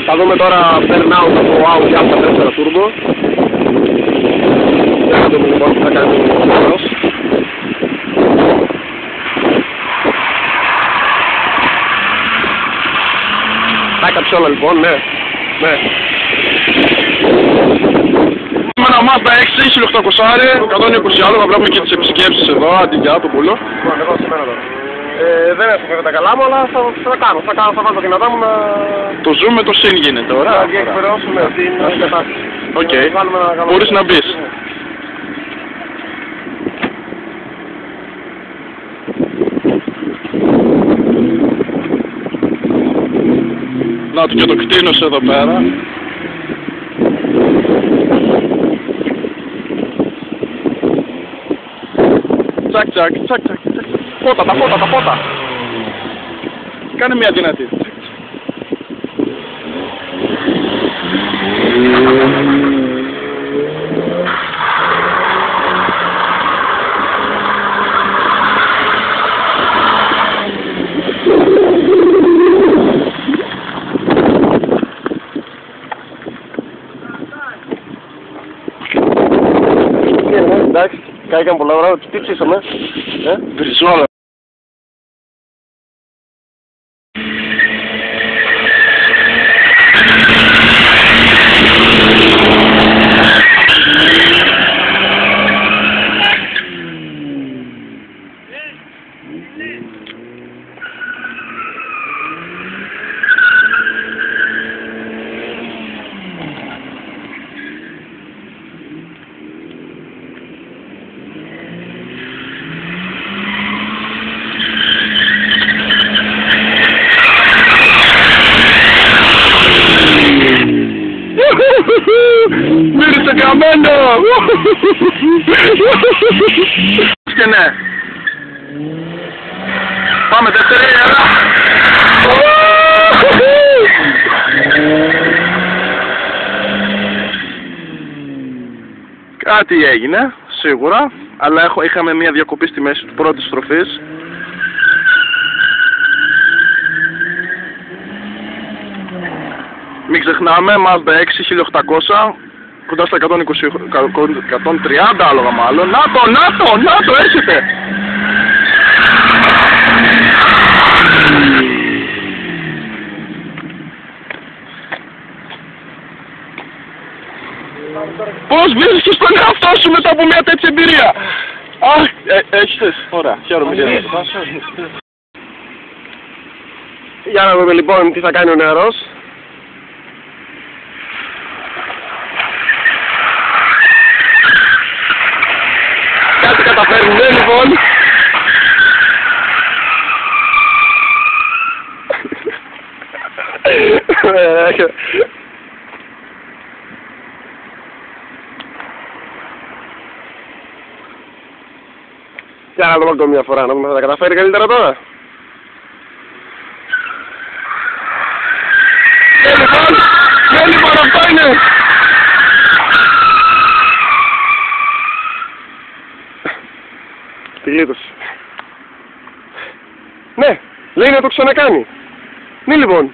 Θα δούμε τώρα burnout από Audi A4 Turbo. Θα δούμε λοιπόν τι θα κάνει ο νερός. Τα έκαψε όλα λοιπόν, ναι. Έχουμε ένα Mazda 6, 1800, 120 άλογα, βλέπουμε και τις επισκέψεις εδώ, αντί για το πουλό. Δεν έχω βέβαια τα καλά μου, αλλά θα βάλω τα δυνατά μου να... Το ζούμε, το συν γίνεται, ωραία. Να διεκπαιρεώσουμε την κατάσταση. Οκ, μπορείς να μπεις. Να του και το κτίνος εδώ πέρα. Τσακ. Τα φώτα. Κάνε μια δυνατή. Εντάξει, κάηκαν πολλά ώρα, τι ψήσαμε, Βριζόλα. Μύρισε καμένο! Και ναι. Πάμε δεύτερη, έλα! Κάτι έγινε, σίγουρα, αλλά είχαμε μια διακοπή στη μέση του πρώτης στροφής. Μην ξεχνάμε, Mazda 6, 1800, κοντά στα 130 άλογα μάλλον. Να το, έρχεται! Πώς βρίσκεις τον εαυτό σου μετά από μια τέτοια εμπειρία? Αχ, έχεις θες. Ωραία, χαίρομαι. Για να δούμε λοιπόν τι θα κάνει ο νεαρός. Κάτι καταφέρνουν, λοιπόν. Για να δούμε ακόμη μια φορά, να δούμε θα τα καταφέρει καλύτερα τώρα. Λοιπόν, αυτό είναι! Τη γλίτωσε. Ναι, λέει να το ξανακάνει. Ναι λοιπόν.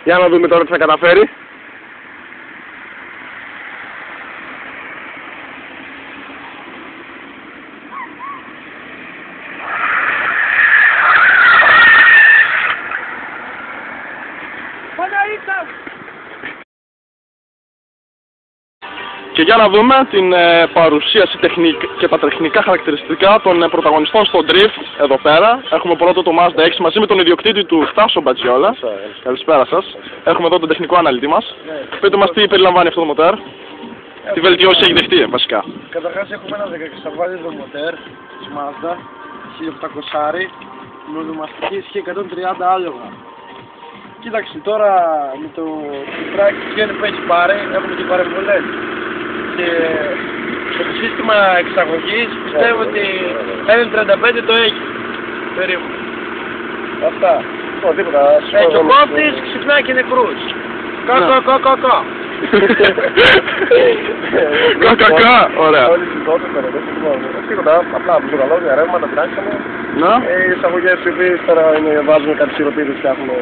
Για να δούμε τώρα τι θα καταφέρει. Και για να δούμε την παρουσίαση και τα τεχνικά χαρακτηριστικά των πρωταγωνιστών στο Drift εδώ πέρα. Έχουμε πρώτο το Mazda 6 μαζί με τον ιδιοκτήτη του Στάσο Μπατζιόλα. Καλησπέρα σας. Έχουμε εδώ τον τεχνικό αναλυτή μας. Πείτε μας τι περιλαμβάνει αυτό το μοτέρ. Τι βελτιώσεις έχει δεχτεί βασικά. Καταρχάς έχουμε ένα 16 μοτέρ της Mazda 1800 με ονομαστική ισχύ 130 άλογα. Κοίταξε τώρα με το τράκι που έχει πάρει, έχουμε και παρεμβολές. Και το σύστημα εξαγωγής πιστεύω ότι 1.35 το έχει περίπου. Αυτά. Τίποτα. Έτσι ο κόφτης ξυπνάει και νεκρούς. Κακα. Κακα, ωραία. Όλοι οι τότε τίποτα, απλά μπουζουραλόγια, ρεύματα, πειράξαμε. Οι εισαγωγές οι οποίες τώρα βάζουμε κάτι σιροπίδες και έχουμε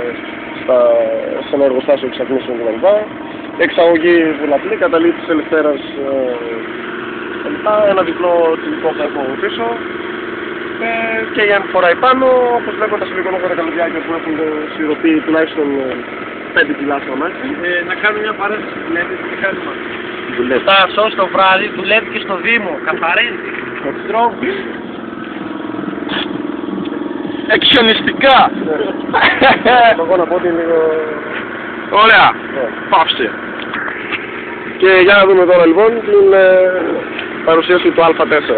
σε ένα εργοστάσιο εξατμίσεων κτλ. Εξαγωγή βουλαπλή, καταλήτη της Ελευθέρας κτλ. Ένα διπλό τυλικό από πίσω. Και η ανηφορά επάνω, όπως βλέπω τα σιλικονόχωρα καλωδιάκια που έχουν σιροπή τουλάχιστον 5 κιλά στο αμάξι. Να κάνω μια παρένθεση, δουλεύει τι κάνουμε. Δουλεύει. Τα σως το βράδυ δουλεύει και στο Δήμο, καθαρίζει. Τρόφι. Εξιονιστικά! Εγώ να πω ότι είναι λίγο... Ωραία! Ναι. Πάυσε! Και για να δούμε τώρα λοιπόν την παρουσίαση του Α4.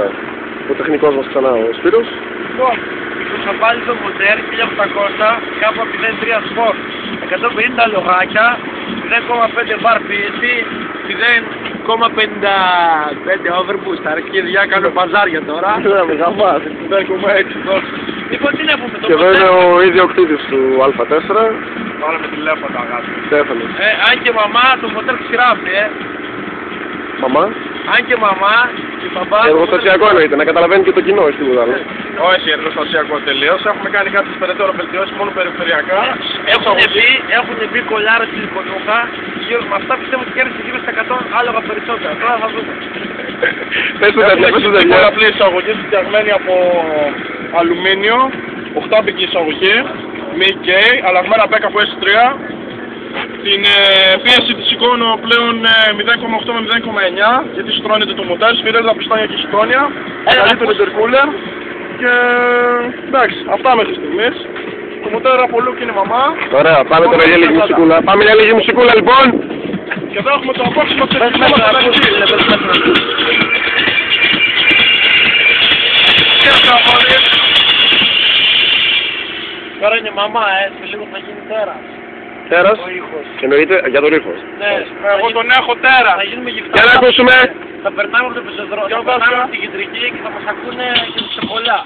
Ο τεχνικός μας ξανά, ο Σπύρος. Λοιπόν, προσωπάζει το μοτέρ 1800 κάπου από 0,3 σπορ. 150 λογάκια, 0,5 μπαρ πίεση, 0,55 overboost. Αρχίδια, κάνω παζάρια τώρα. Με γαμάς. 0,6 δόση. Λοιπόν, τι να πούμε το Και εδώ είναι μοτέρ. ο ιδιοκτήτης του Α4. Τώρα με τηλέφωνο αγάπη. Στέφανος. Αν και μαμά, το μοτέρ ξηράφει, Μαμά. Αν και μαμά, και μπαμπά... Εργοστασιακό εννοείται, να καταλαβαίνει και το κοινό, όχι τίποτα άλλο. Όχι εργοστασιακό τελείως. Έχουμε κάνει κάποιες περαιτέρω βελτιώσεις μόνο περιφερειακά. Έχουν μπει κολλάρες σιλικονούχα. Με αυτά πιστεύω ότι κέρδισε γύρω στα 100 άλογα περισσότερα. Τώρα θα δούμε. Πες του τέτοια, πες του τέτοια. Έχουμε απλή εισαγωγή φτιαγμένη από αλουμίνιο, 8-μπικη εισαγωγή, μη γκέι, αλλαγμένα μπέκα από S3. Την πίεση της σηκώνω πλέον 0,8 με 0,9 γιατί στρώνεται το μοτέρ, σφυρέλα πιστόνια και χιτόνια, καλύτερο intercooler και εντάξει, αυτά μέχρι στιγμής. Το μοτέρ από look είναι μαμά. Ωραία, πάμε τώρα για λίγη μουσικούλα. Πάμε για λίγη μουσικούλα λοιπόν. Και εδώ έχουμε το απόψιμο ξεφυσμό μας Τώρα είναι μαμά, σε λίγο θα γίνει τέρα. Τέρας. Ο ήχος. Εννοείται για τον ήχο. Ναι, Εγώ τον έχω τέρα. θα γίνουμε γυφτά. Για να ακούσουμε. Θα περνάμε από το πεζοδρόμιο, θα περνάμε από την κεντρική και θα μας ακούνε και σε πολλά.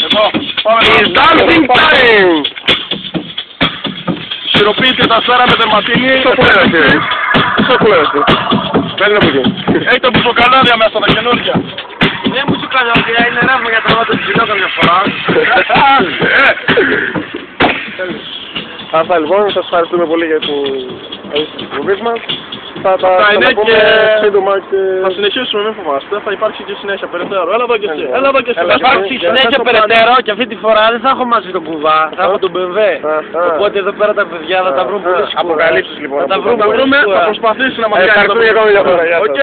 Εδώ, πάμε It's dancing time! Σιροπή και τα σφαίρα με δερματίνη. Στο που λέτε. Στο που λέτε. Παίρνει από εκεί. Έχει τα μπουζοκαλάδια μέσα, τα καινούργια. Δεν μου σου κάνω ότι είναι ρεύμα για το βάτο ψηλό καμιά φορά. Αυτά λοιπόν, σας ευχαριστούμε πολύ για την εκπομπή μας. Θα τα είναι πούμε και- σύντομα και... Θα συνεχίσουμε, μην φοβάστε, θα υπάρξει και συνέχεια περαιτέρω. Έλα εδώ και εσύ, έλα εδώ και εσύ. Έλα Θα και υπάρξει εσύ. συνέχεια περαιτέρω και αυτή τη φορά δεν θα έχω μαζί τον κουβά, θα έχω τον BMW. Οπότε εδώ πέρα τα παιδιά θα τα βρουν πολύ σκούρα. Αποκαλύψεις λοιπόν. Θα τα βρούμε Θα πολύ βρούμε, σκούρα. θα προσπαθήσει να μας κάνει Ευχαριστούμε για ακόμη μια φορά. Γεια σας. Οκ.